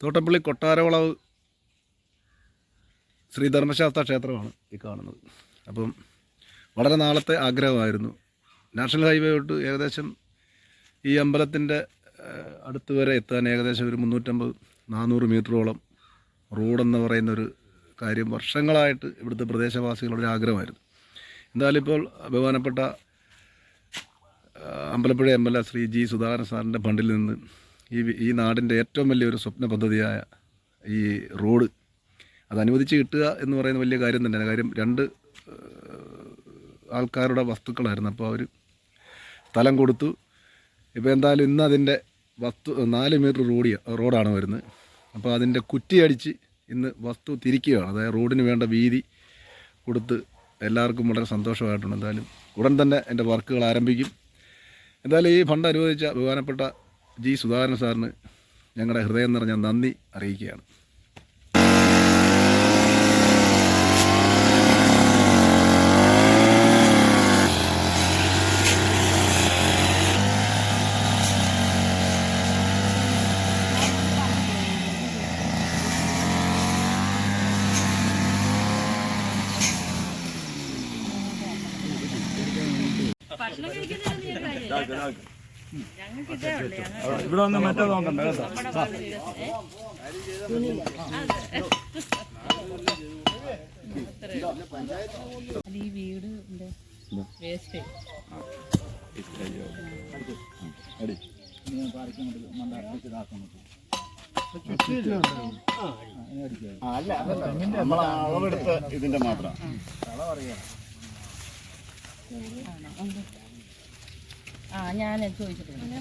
തോട്ടപ്പള്ളി കൊട്ടാരവളവ് ശ്രീധർമ്മശാസ്ത്ര ക്ഷേത്രമാണ് ഈ കാണുന്നത്. അപ്പം വളരെ നാളത്തെ ആഗ്രഹമായിരുന്നു. നാഷണൽ ഹൈവേ തൊട്ട് ഏകദേശം ഈ അമ്പലത്തിൻ്റെ അടുത്ത് വരെ എത്താൻ ഏകദേശം ഒരു 350-400 മീറ്ററോളം റോഡെന്ന് പറയുന്നൊരു കാര്യം വർഷങ്ങളായിട്ട് ഇവിടുത്തെ പ്രദേശവാസികളുടെ ഒരു ആഗ്രഹമായിരുന്നു. എന്തായാലും ഇപ്പോൾ ബഹുമാനപ്പെട്ട അമ്പലപ്പുഴ MLA ശ്രീ G. സുധാകരൻ സാറിൻ്റെ ഫണ്ടിൽ നിന്ന് ഈ നാടിൻ്റെ ഏറ്റവും വലിയൊരു സ്വപ്ന പദ്ധതിയായ ഈ റോഡ് അത് അനുവദിച്ച് കിട്ടുക എന്ന് പറയുന്ന വലിയ കാര്യം തന്നെയാണ്. കാര്യം 2 ആൾക്കാരുടെ വസ്തുക്കളായിരുന്നു. അപ്പോൾ അവർ സ്ഥലം കൊടുത്തു. ഇപ്പോൾ എന്തായാലും ഇന്ന് അതിൻ്റെ 4 മീറ്റർ റോഡാണ് വരുന്നത്. അപ്പോൾ അതിൻ്റെ കുറ്റിയടിച്ച് ഇന്ന് വസ്തു തിരിക്കുകയാണ്. അതായത് റോഡിന് വേണ്ട വീതി കൊടുത്ത് എല്ലാവർക്കും വളരെ സന്തോഷമായിട്ടുണ്ട്. എന്തായാലും ഉടൻ തന്നെ എൻ്റെ വർക്കുകൾ ആരംഭിക്കും. എന്തായാലും ഈ ഫണ്ട് അനുവദിച്ച ബഹുമാനപ്പെട്ട G. സുധാകരൻ സാറിന് ഞങ്ങളുടെ ഹൃദയം നിറഞ്ഞ നന്ദി അറിയിക്കുകയാണ്. ഇവിടെ വന്ന് മറ്റേ നോക്കണ്ട കേട്ടോ. ഈ വീട് വേസ്റ്റ് നമ്മൾ അളവെടുത്ത് ഇതിന്റെ മാത്രം ഞാൻ ചോദിച്ചിട്ടുണ്ട്.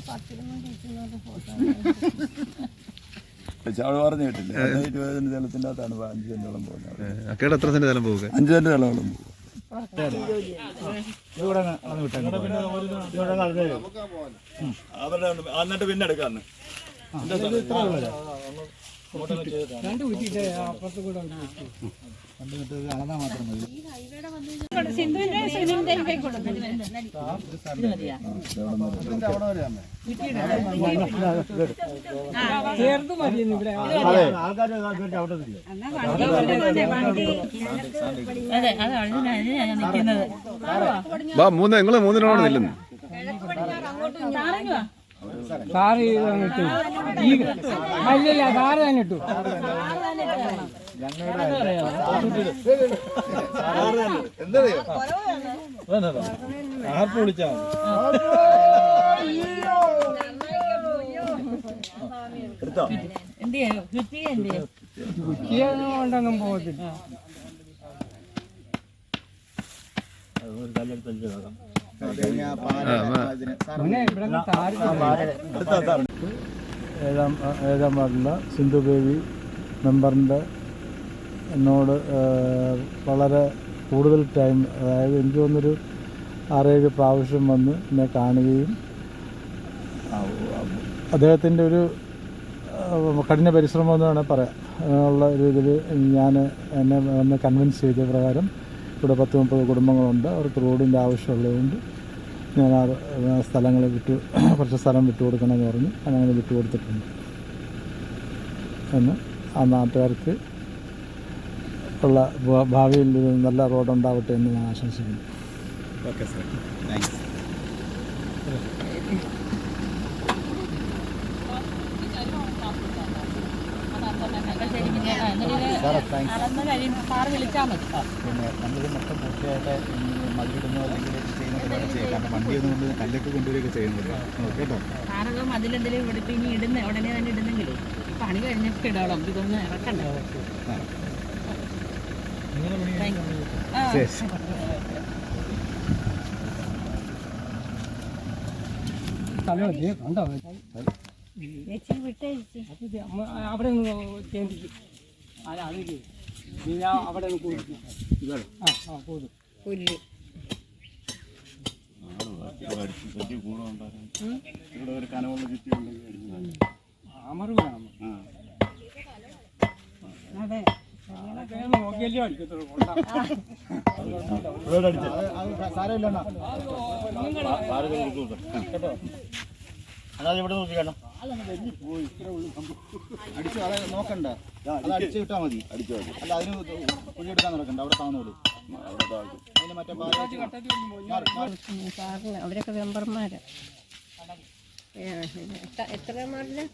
പറഞ്ഞു കേട്ടില്ല. 20 സെന്റ് സ്ഥലത്തിൻ്റെ അകത്താണ് 5 സെന്റോളം പോകുന്നത്. അക്കയുടെ എത്ര സെന്റ് സ്ഥലം പോകുക? 5 സെന്റ് സ്ഥലങ്ങളും പോകും. എന്നിട്ട് പിന്നെ എടുക്കാന്ന് അളന്നാ മാത്രം മതി. നിങ്ങൾ 3 നില്ലുന്നു. സാറ് അല്ലല്ല സാറ് തന്നെ ഇട്ടു. ആർപ്പ് വിളിച്ചാ കുറ്റിയൊന്നും പോകത്തില്ല. ഏഴാം വാർഡിലെ സിന്ധു ബേബി മെമ്പറിൻ്റെ എന്നോട് വളരെ കൂടുതൽ ടൈം, അതായത് എനിക്ക് തോന്നുന്നൊരു 6-7 പ്രാവശ്യം വന്ന് എന്നെ കാണുകയും അദ്ദേഹത്തിൻ്റെ ഒരു കഠിന പരിശ്രമം എന്ന് വേണമെങ്കിൽ പറയാം ഉള്ള രീതിയിൽ എന്നെ വന്ന് കൺവിൻസ് ചെയ്ത പ്രകാരം ഇവിടെ 10-30 കുടുംബങ്ങളുണ്ട്. അവർക്ക് റോഡിൻ്റെ ആവശ്യമുള്ളതുകൊണ്ട് ഞാൻ ആ സ്ഥലങ്ങൾ കുറച്ച് സ്ഥലം വിട്ടുകൊടുക്കണമെന്ന് പറഞ്ഞ് അങ്ങനെ വിട്ടുകൊടുത്തിട്ടുണ്ട് എന്ന് ആ നാട്ടുകാർക്ക് ഉള്ള ഭാവിയിൽ ഒരു നല്ല റോഡുണ്ടാവട്ടെ എന്ന് ഞാൻ ആശംസിക്കുന്നു. Okay sir, thanks. പിന്നെ നമ്മളിത് മൊത്തം പൂർത്തിയായിട്ട് മതിലിടുന്നോ അല്ലെങ്കിൽ ചെയ്യുന്നതൊക്കെ ചെയ്യാം. കാരണം വണ്ടിയൊന്നും കൊണ്ട് കല്ലൊക്കെ കൊണ്ടുവരികയൊക്കെ ചെയ്യുന്നില്ല കേട്ടോ. സാറൊക്കെ മതിലെന്തെങ്കിലും ഇവിടെ ഇനി ഇടുന്ന ഉടനെ തന്നെ ഇടുന്നെങ്കിലേ പണി കഴിഞ്ഞിട്ട് ഇടാം. ഇതൊന്നും ഇറക്കണ്ട. അവിടെ ചേന്തിക്കും അതില്ലേ അവിടെ കൊടുക്കും. പുല്ല് ഇവിടെ ഒരു കനവുള്ള ചുറ്റിയുണ്ടെങ്കിൽ അതെ നോക്കിയല്ലോ അടിക്കത്തുള്ളൂ. സാരമില്ല കേട്ടോ. അല്ലാതെ ഇവിടെ നോക്കി കാണാം. അടിച്ചു അത് നോക്കണ്ട, അത് അടിച്ചു വിട്ടാൽ മതി. അല്ല അതിന് കുഴിയെടുക്കാൻ നടക്കണ്ട, അവിടെ താന്നോളൂ. അതിന് മറ്റേ സാറിന് അവരൊക്കെ മെമ്പർമാര് എത്ര വാർഡില്?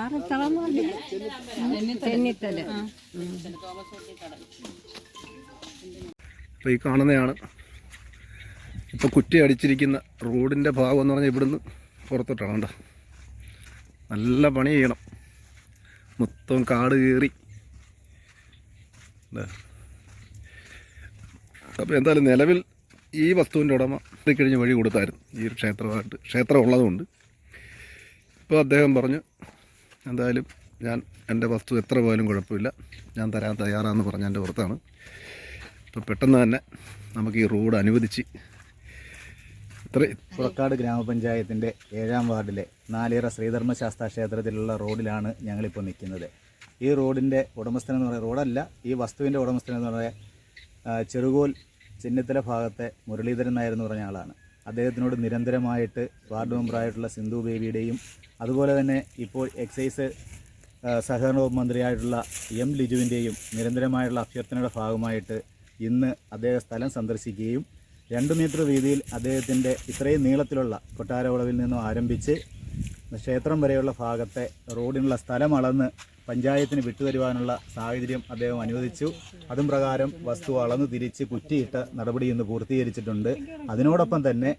6 വാർഡില് ചെന്നിത്തല. അപ്പോൾ ഈ കാണുന്നതാണ് ഇപ്പോൾ കുറ്റി അടിച്ചിരിക്കുന്ന റോഡിൻ്റെ ഭാഗം എന്ന് പറഞ്ഞാൽ ഇവിടുന്ന് പുറത്തോട്ടാണ് കേട്ടോ. നല്ല പണി ചെയ്യണം, മൊത്തം കാട് കയറി. അപ്പോൾ എന്തായാലും നിലവിൽ ഈ വസ്തുവിൻ്റെ ഉടമ കഴിഞ്ഞ് വഴി കൊടുത്തായിരുന്നു, ഈ ഒരു ക്ഷേത്രം ഉള്ളതുകൊണ്ട്. ഇപ്പോൾ അദ്ദേഹം പറഞ്ഞു എന്തായാലും ഞാൻ എൻ്റെ വസ്തു എത്ര പോയാലും കുഴപ്പമില്ല, ഞാൻ തരാൻ തയ്യാറാണെന്ന് പറഞ്ഞ എൻ്റെ പുറത്താണ്. ഇപ്പോൾ പെട്ടെന്ന് തന്നെ നമുക്ക് ഈ റോഡ് അനുവദിച്ച് പുറക്കാട് ഗ്രാമപഞ്ചായത്തിൻ്റെ 7-ാം വാർഡിലെ നാലേറ ശ്രീധർമ്മശാസ്താ ക്ഷേത്രത്തിലുള്ള റോഡിലാണ് ഞങ്ങളിപ്പോൾ നിൽക്കുന്നത്. ഈ റോഡിൻ്റെ ഉടമസ്ഥൻ എന്ന് പറയുന്നത്, റോഡല്ല, ഈ വസ്തുവിൻ്റെ ഉടമസ്ഥൻ എന്ന് പറയുന്നത് ചെറുകോൽ ചെന്നിത്തല ഭാഗത്തെ മുരളീധരൻ നായർ എന്ന് പറഞ്ഞ ആളാണ്. അദ്ദേഹത്തിനോട് നിരന്തരമായിട്ട് വാർഡ് മെമ്പറായിട്ടുള്ള സിന്ധു ബേബിയുടെയും അതുപോലെ തന്നെ ഇപ്പോൾ എക്സൈസ് സഹകരണ വകുപ്പ് മന്ത്രിയായിട്ടുള്ള എം ലിജുവിൻ്റെയും നിരന്തരമായുള്ള അഭ്യർത്ഥനയുടെ ഭാഗമായിട്ട് ഇന്ന് അദ്ദേഹം സ്ഥലം സന്ദർശിക്കുകയും 2 മീറ്റർ വീതിയിൽ അദ്ദേഹത്തിൻ്റെ ഇത്രയും നീളത്തിലുള്ള കൊട്ടാരവളവിൽ നിന്നും ആരംഭിച്ച് ക്ഷേത്രം വരെയുള്ള ഭാഗത്തെ റോഡിനുള്ള സ്ഥലം അളന്ന് പഞ്ചായത്തിന് വിട്ടുതരുവാനുള്ള സാഹചര്യം അദ്ദേഹം അനുവദിച്ചു. അതും പ്രകാരം വസ്തു അളന്ന് തിരിച്ച് കുറ്റിയിട്ട് നടപടി ഇന്ന് പൂർത്തീകരിച്ചിട്ടുണ്ട്. അതിനോടൊപ്പം തന്നെ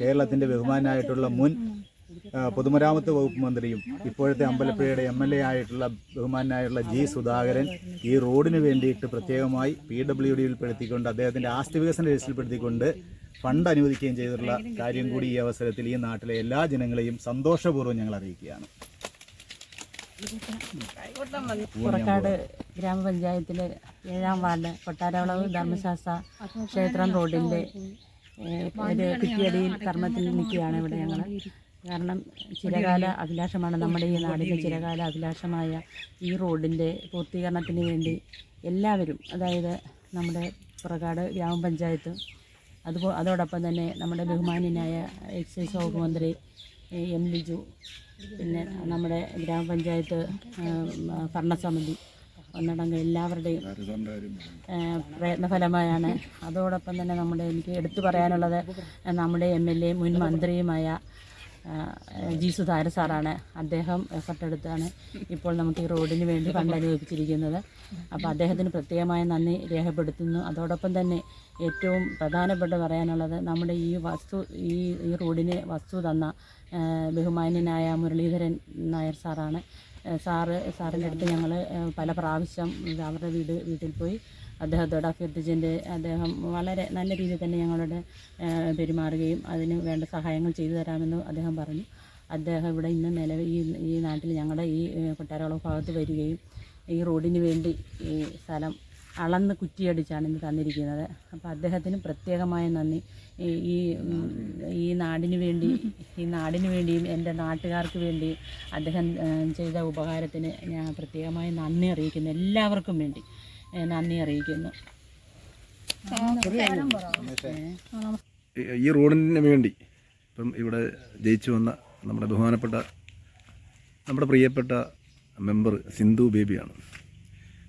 കേരളത്തിൻ്റെ ബഹുമാനായിട്ടുള്ള മുൻ പൊതുമരാമത്ത് വകുപ്പ് മന്ത്രിയും ഇപ്പോഴത്തെ അമ്പലപ്പുഴയുടെ MLA ആയിട്ടുള്ള ബഹുമാനായിട്ടുള്ള ജി സുധാകരൻ ഈ റോഡിന് വേണ്ടിയിട്ട് പ്രത്യേകമായി PWDയിൽ പെടുത്തിക്കൊണ്ട് അദ്ദേഹത്തിൻ്റെ ആസ്തി വികസന രജിസ്റ്ററിൽപ്പെടുത്തിക്കൊണ്ട് ഫണ്ട് അനുവദിക്കുകയും ചെയ്തിട്ടുള്ള കാര്യം കൂടി ഈ അവസരത്തിൽ ഈ നാട്ടിലെ എല്ലാ ജനങ്ങളെയും സന്തോഷപൂർവ്വം ഞങ്ങൾ അറിയിക്കുകയാണ്. പുറക്കാട് ഗ്രാമപഞ്ചായത്തിലെ 7-ാം വാർഡ് കൊട്ടാരവളവ് ധർമ്മശാസ്ത്ര ക്ഷേത്രം റോഡിൻ്റെ ഒരു കുറ്റിയടിയിൽ കർമ്മത്തിൽ നിൽക്കുകയാണ് ഇവിടെ ഞങ്ങൾ. കാരണം ചിരകാല അഭിലാഷമാണ് നമ്മുടെ ഈ നാടിൻ്റെ ചിരകാല അഭിലാഷമായ ഈ റോഡിൻ്റെ പൂർത്തീകരണത്തിന് വേണ്ടി എല്ലാവരും, അതായത് നമ്മുടെ പുറക്കാട് ഗ്രാമപഞ്ചായത്ത് അതോടൊപ്പം തന്നെ നമ്മുടെ ബഹുമാന്യനായ എക്സൈസ് വകുപ്പ് മന്ത്രി എം ലിജു, പിന്നെ നമ്മുടെ ഗ്രാമപഞ്ചായത്ത് ഭരണസമിതി ഒന്നടങ്കം എല്ലാവരുടെയും പ്രയത്നഫലമായാണ്. അതോടൊപ്പം തന്നെ എനിക്ക് എടുത്തു പറയാനുള്ളത് നമ്മുടെ MLA മുൻ മന്ത്രിയുമായ ജി സുധാകരൻ സാറാണ്. അദ്ദേഹം എഫർട്ടെടുത്താണ് ഇപ്പോൾ നമുക്ക് ഈ റോഡിന് വേണ്ടി ഫണ്ട് അനുവദിച്ചിരിക്കുന്നത്. അപ്പോൾ അദ്ദേഹത്തിന് പ്രത്യേകമായ നന്ദി രേഖപ്പെടുത്തുന്നു. അതോടൊപ്പം തന്നെ ഏറ്റവും പ്രധാനപ്പെട്ട് പറയാനുള്ളത് നമ്മുടെ ഈ റോഡിന് വസ്തു തന്ന ബഹുമാന്യനായ മുരളീധരൻ നായർ സാറാണ്. സാറിൻ്റെ അടുത്ത് ഞങ്ങൾ പല പ്രാവശ്യം അവരുടെ വീട്ടിൽ പോയി അദ്ദേഹത്തോട് അഭ്യർത്ഥിച്ചതിൻ്റെ അദ്ദേഹം വളരെ നല്ല രീതിയിൽ തന്നെ ഞങ്ങളോട് പെരുമാറുകയും അതിന് വേണ്ട സഹായങ്ങൾ ചെയ്തു തരാമെന്ന് അദ്ദേഹം പറഞ്ഞു. അദ്ദേഹം ഇവിടെ ഇന്ന് നിലവിൽ ഈ നാട്ടിൽ ഞങ്ങളുടെ ഈ കൊട്ടാരവളവ് ഭാഗത്ത് വരികയും ഈ റോഡിന് വേണ്ടി ഈ സ്ഥലം അളന്ന് കുറ്റിയടിച്ചാണ് ഇന്ന് തന്നിരിക്കുന്നത്. അപ്പോൾ അദ്ദേഹത്തിന് പ്രത്യേകമായ നന്ദി. ഈ നാടിന് വേണ്ടിയും എൻ്റെ നാട്ടുകാർക്ക് വേണ്ടി അദ്ദേഹം ചെയ്ത ഉപകാരത്തിന് ഞാൻ പ്രത്യേകമായി നന്ദി അറിയിക്കുന്നു. എല്ലാവർക്കും വേണ്ടി നന്ദി അറിയിക്കുന്നു. ഈ റോഡിന് വേണ്ടി ഇപ്പം ഇവിടെ ജയിച്ചു വന്ന നമ്മുടെ പ്രിയപ്പെട്ട മെമ്പർ സിന്ധു ബേബിയാണ്.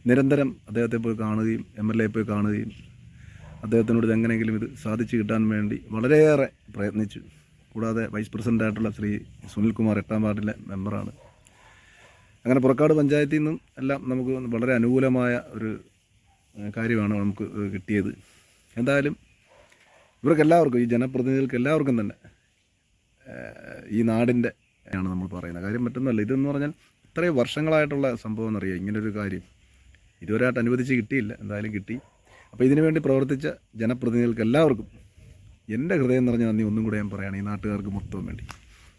നിരന്തരം അദ്ദേഹത്തെ പോയി കാണുകയും MLA പോയി കാണുകയും അദ്ദേഹത്തിനോട് എങ്ങനെയെങ്കിലും ഇത് സാധിച്ചു കിട്ടാൻ വേണ്ടി വളരെയേറെ പ്രയത്നിച്ചു. കൂടാതെ വൈസ് പ്രസിഡൻ്റായിട്ടുള്ള ശ്രീ സുനിൽകുമാർ 8-ാം വാർഡിലെ മെമ്പറാണ്. അങ്ങനെ പുറക്കാട് പഞ്ചായത്തിൽ നിന്നും എല്ലാം നമുക്ക് വളരെ അനുകൂലമായ ഒരു കാര്യമാണ് നമുക്ക് കിട്ടിയത്. എന്തായാലും ഇവർക്കെല്ലാവർക്കും, ഈ ജനപ്രതിനിധികൾക്ക് എല്ലാവർക്കും തന്നെ ഈ നാടിൻ്റെ ആണ് നമ്മൾ പറയുന്നത് കാര്യം. മറ്റൊന്നുമല്ല, ഇതെന്ന് പറഞ്ഞാൽ ഇത്രയും വർഷങ്ങളായിട്ടുള്ള സംഭവം എന്നറിയാം. ഇങ്ങനൊരു കാര്യം ഇതുവരെയായിട്ട് അനുവദിച്ച് കിട്ടിയില്ല, എന്തായാലും കിട്ടി. അപ്പോൾ ഇതിനു വേണ്ടി പ്രവർത്തിച്ച ജനപ്രതിനിധികൾക്ക് എല്ലാവർക്കും എൻ്റെ ഹൃദയം നിറഞ്ഞ നന്ദി ഒന്നും കൂടെ ഞാൻ പറയുകയാണ്, ഈ നാട്ടുകാർക്ക് മൊത്തം വേണ്ടി.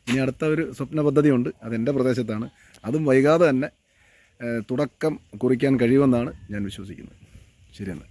ഇനി അടുത്ത ഒരു സ്വപ്ന പദ്ധതിയുണ്ട്, അതെൻ്റെ പ്രദേശത്താണ്. അതും വൈകാതെ തന്നെ തുടക്കം കുറിക്കാൻ കഴിയുമെന്നാണ് ഞാൻ വിശ്വസിക്കുന്നത്. ശരിയെന്നാൽ.